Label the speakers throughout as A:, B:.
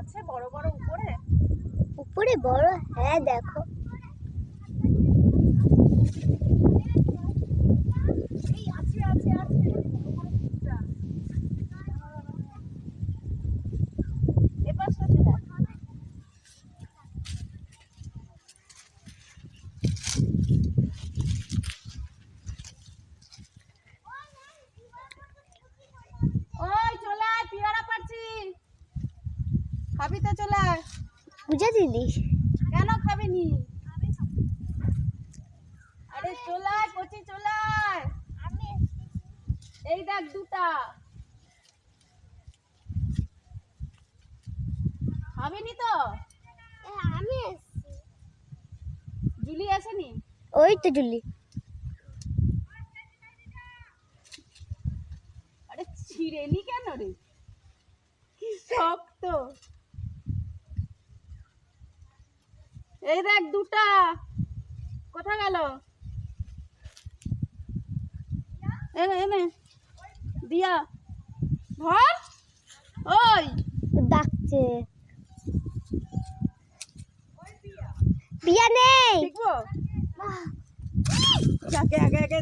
A: আছে বড় বড় উপরে
B: উপরে বড়, হ্যাঁ দেখো
A: এই আছে আছে আছে এপাশটা চলে ওই চলে আয় পিয়ারা পাচ্ছি খাবি তো চলে আয়
B: বুঝে দিলি
A: কেন খাবি নি আরে চলে আয় কচি চলে আয় এই দেখ দুটা খাবি নি তো
B: আমি
A: জুলি আসেনি
B: ওই তো জুলি
A: আরে ছিঁড়েনি কেন রে কি শক্ত এই দেখ দুটা কোথা গেল এনে এনে দিয়া ধর ওই
B: ডাকছে পিয়া নেই
A: দেখবো আগে আগে আগে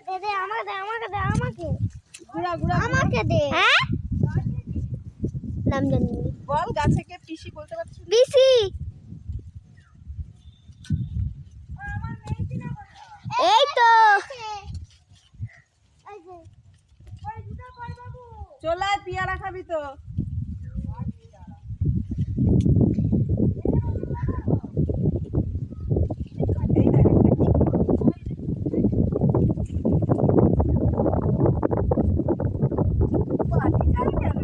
B: দে দে আমাকে দে আমাকে দে আমাকে
A: ঘুরা ঘুরা
B: আমাকে দে হ্যাঁ নাম জানি
A: বল গাছে কে পিসি বলতে পারছিস
B: বিসি এই তো
A: চলে আয় পিয়ারা খাবি তো এই দেখ একটা কি পাটি চাই কেন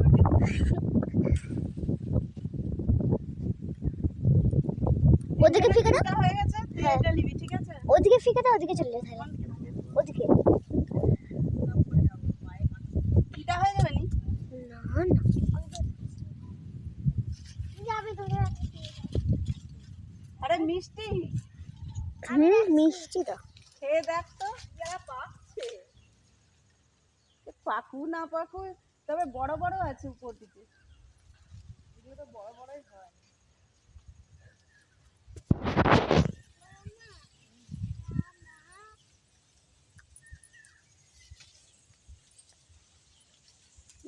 B: ওদিকে ফিকে দাও
A: এটা হয়ে গেছে তুই
B: হ্যাঁ।
A: এটা নিবি ঠিক আছে
B: ওদিকে ফিকে দাও ওদিকে চলে যাবে ওদিকে
A: এটা হয়ে যাবে নি
B: না যাবে তো
A: আরে মিষ্টি
B: মিষ্টি তো
A: খেয়ে দেখ তো যারা পাকছে পাকু না পাকু তবে বড় বড় আছে উপর দিকে এগুলো তো বড় বড়ই হয়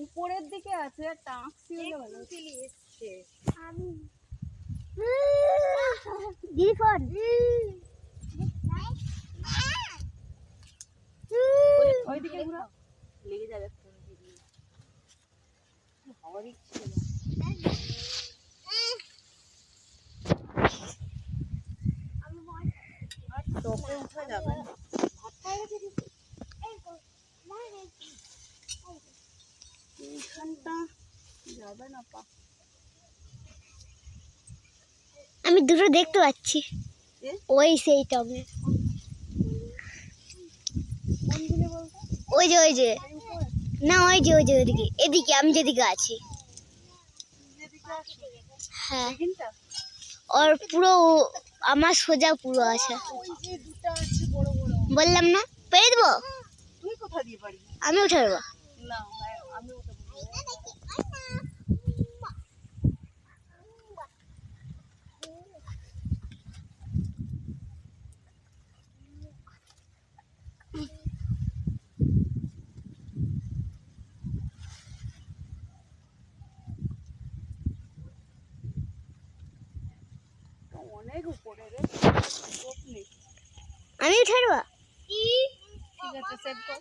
A: উপরের দিকে আছে টাঁকছি হলে ভালো এসছে
B: আমি দিদি ফোন
A: ওইদিকে ঘুরা লেগে যাবে ফোন দিয়ে হাওয়া দিচ্ছে আর টপে উঠা যাবে না এইখানটা যাবে না পা
B: আমি দুটো দেখতে পাচ্ছি
A: এ?
B: ওই সেই টবে
A: কোনগুলো বলতো
B: ওই যে
A: এই উপরে
B: না ওই যে ওইদিকে এদিকে আমি যেদিকে আছি
A: যেদিকে আছে
B: হ্যাঁ
A: এখানটা
B: ওর পুরো আমার সোজা পুরো আছে
A: ওই যে দুটো আছে বড় বড়
B: বললাম না পেয়ে দেবো
A: তুই কোথা দিয়ে পারবি
B: আমি উঠে দেবো
A: না আমি ওটা বলবো অনেক উপরে রে
B: আমি উঠে দেবো
A: ঠিক আছে সেভ কর